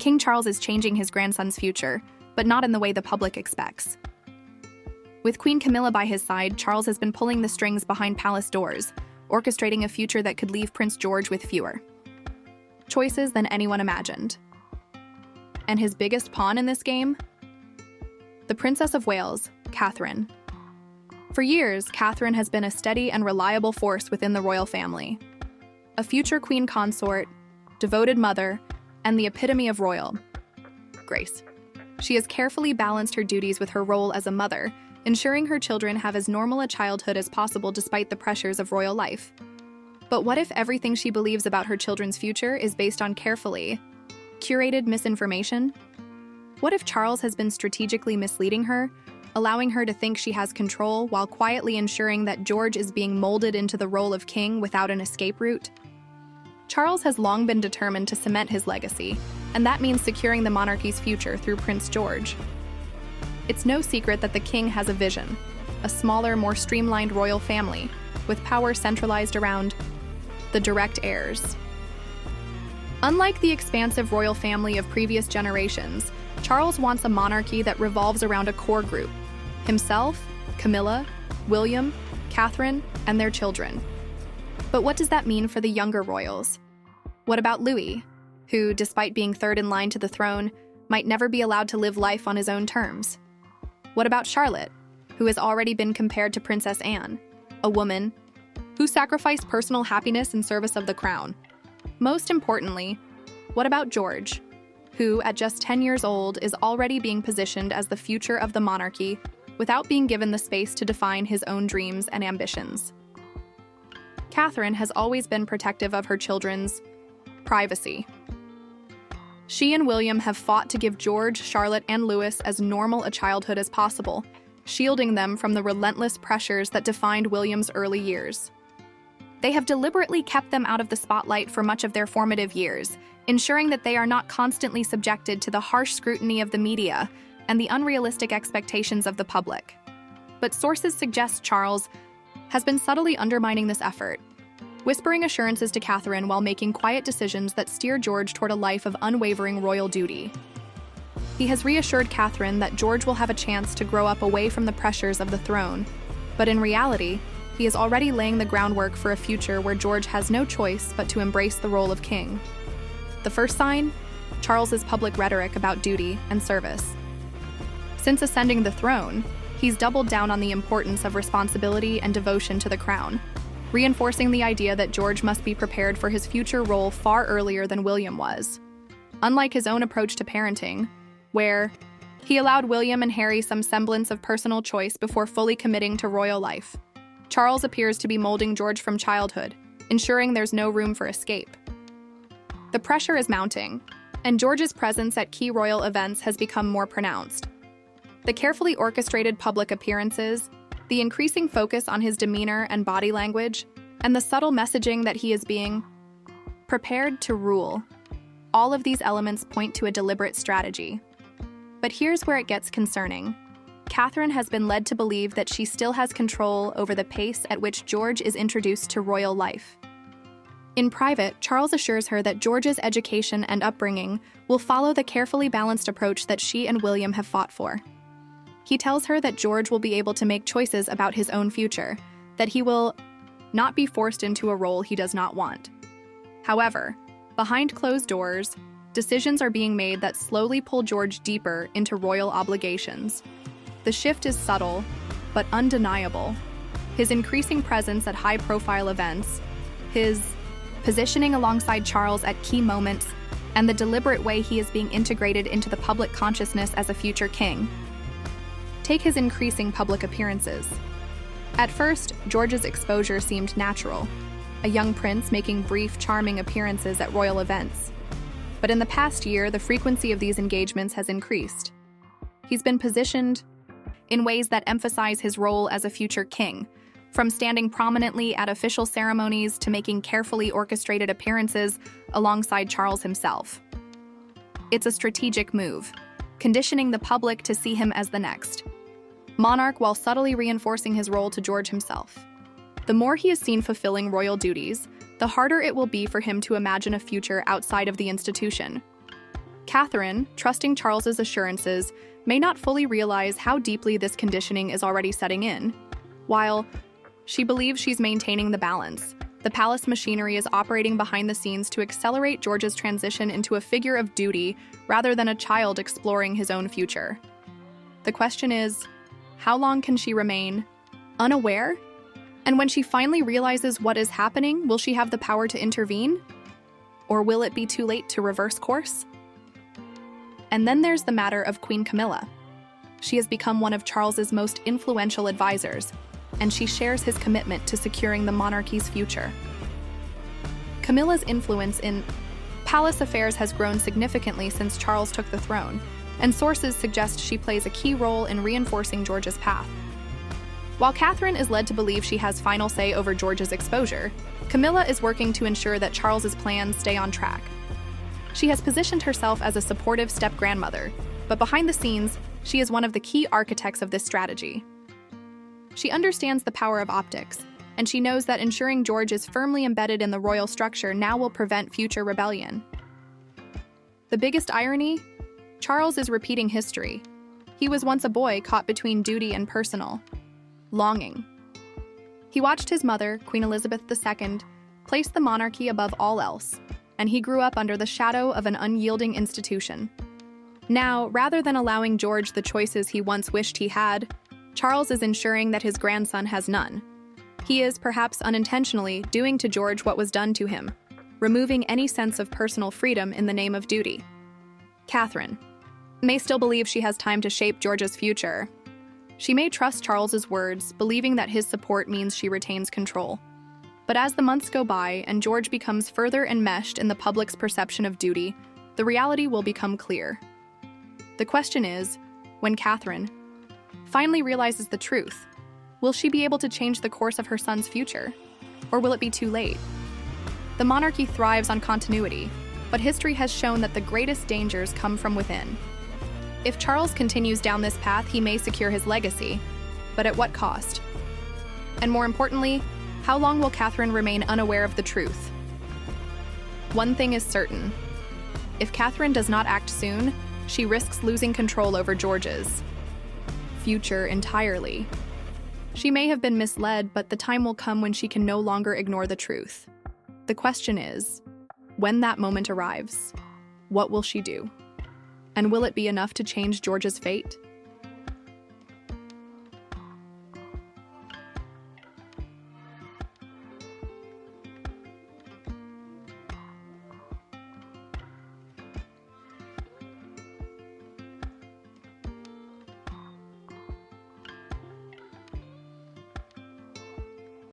King Charles is changing his grandson's future, but not in the way the public expects. With Queen Camilla by his side, Charles has been pulling the strings behind palace doors, orchestrating a future that could leave Prince George with fewer choices than anyone imagined. And his biggest pawn in this game? The Princess of Wales, Catherine. For years, Catherine has been a steady and reliable force within the royal family. A future queen consort, devoted mother, and the epitome of royal grace. She has carefully balanced her duties with her role as a mother, ensuring her children have as normal a childhood as possible despite the pressures of royal life. But what if everything she believes about her children's future is based on carefully curated misinformation? What if Charles has been strategically misleading her, allowing her to think she has control while quietly ensuring that George is being molded into the role of king without an escape route? Charles has long been determined to cement his legacy, and that means securing the monarchy's future through Prince George. It's no secret that the king has a vision, a smaller, more streamlined royal family, with power centralized around the direct heirs. Unlike the expansive royal family of previous generations, Charles wants a monarchy that revolves around a core group: himself, Camilla, William, Catherine, and their children. But what does that mean for the younger royals? What about Louis, who, despite being third in line to the throne, might never be allowed to live life on his own terms? What about Charlotte, who has already been compared to Princess Anne, a woman who sacrificed personal happiness in service of the crown? Most importantly, what about George, who, at just 10 years old, is already being positioned as the future of the monarchy without being given the space to define his own dreams and ambitions? Catherine has always been protective of her children's privacy. She and William have fought to give George, Charlotte, and Louis as normal a childhood as possible, shielding them from the relentless pressures that defined William's early years. They have deliberately kept them out of the spotlight for much of their formative years, ensuring that they are not constantly subjected to the harsh scrutiny of the media and the unrealistic expectations of the public. But sources suggest Charles has been subtly undermining this effort, whispering assurances to Catherine while making quiet decisions that steer George toward a life of unwavering royal duty. He has reassured Catherine that George will have a chance to grow up away from the pressures of the throne, but in reality, he is already laying the groundwork for a future where George has no choice but to embrace the role of king. The first sign? Charles's public rhetoric about duty and service. Since ascending the throne, he's doubled down on the importance of responsibility and devotion to the crown, reinforcing the idea that George must be prepared for his future role far earlier than William was. Unlike his own approach to parenting, where he allowed William and Harry some semblance of personal choice before fully committing to royal life, Charles appears to be molding George from childhood, ensuring there's no room for escape. The pressure is mounting, and George's presence at key royal events has become more pronounced. The carefully orchestrated public appearances, the increasing focus on his demeanor and body language, and the subtle messaging that he is being prepared to rule. All of these elements point to a deliberate strategy. But here's where it gets concerning. Catherine has been led to believe that she still has control over the pace at which George is introduced to royal life. In private, Charles assures her that George's education and upbringing will follow the carefully balanced approach that she and William have fought for. He tells her that George will be able to make choices about his own future, that he will not be forced into a role he does not want. However, behind closed doors, decisions are being made that slowly pull George deeper into royal obligations. The shift is subtle, but undeniable. His increasing presence at high-profile events, his positioning alongside Charles at key moments, and the deliberate way he is being integrated into the public consciousness as a future king. Take his increasing public appearances. At first, George's exposure seemed natural, a young prince making brief, charming appearances at royal events. But in the past year, the frequency of these engagements has increased. He's been positioned in ways that emphasize his role as a future king, from standing prominently at official ceremonies to making carefully orchestrated appearances alongside Charles himself. It's a strategic move, conditioning the public to see him as the next monarch while subtly reinforcing his role to George himself. The more he is seen fulfilling royal duties, the harder it will be for him to imagine a future outside of the institution. Catherine, trusting Charles's assurances, may not fully realize how deeply this conditioning is already setting in. While she believes she's maintaining the balance, the palace machinery is operating behind the scenes to accelerate George's transition into a figure of duty rather than a child exploring his own future. The question is, how long can she remain unaware? And when she finally realizes what is happening, will she have the power to intervene? Or will it be too late to reverse course? And then there's the matter of Queen Camilla. She has become one of Charles's most influential advisors, and she shares his commitment to securing the monarchy's future. Camilla's influence in palace affairs has grown significantly since Charles took the throne, and sources suggest she plays a key role in reinforcing George's path. While Catherine is led to believe she has final say over George's exposure, Camilla is working to ensure that Charles's plans stay on track. She has positioned herself as a supportive step-grandmother, but behind the scenes, she is one of the key architects of this strategy. She understands the power of optics, and she knows that ensuring George is firmly embedded in the royal structure now will prevent future rebellion. The biggest irony? Charles is repeating history. He was once a boy caught between duty and personal longing. He watched his mother, Queen Elizabeth II, place the monarchy above all else, and he grew up under the shadow of an unyielding institution. Now, rather than allowing George the choices he once wished he had, Charles is ensuring that his grandson has none. He is, perhaps unintentionally, doing to George what was done to him, removing any sense of personal freedom in the name of duty. Catherine may still believe she has time to shape George's future. She may trust Charles's words, believing that his support means she retains control. But as the months go by and George becomes further enmeshed in the public's perception of duty, the reality will become clear. The question is, when Catherine finally realizes the truth, will she be able to change the course of her son's future? Or will it be too late? The monarchy thrives on continuity, but history has shown that the greatest dangers come from within. If Charles continues down this path, he may secure his legacy, but at what cost? And more importantly, how long will Catherine remain unaware of the truth? One thing is certain. If Catherine does not act soon, she risks losing control over George's future entirely. She may have been misled, but the time will come when she can no longer ignore the truth. The question is, when that moment arrives, what will she do? And will it be enough to change George's fate?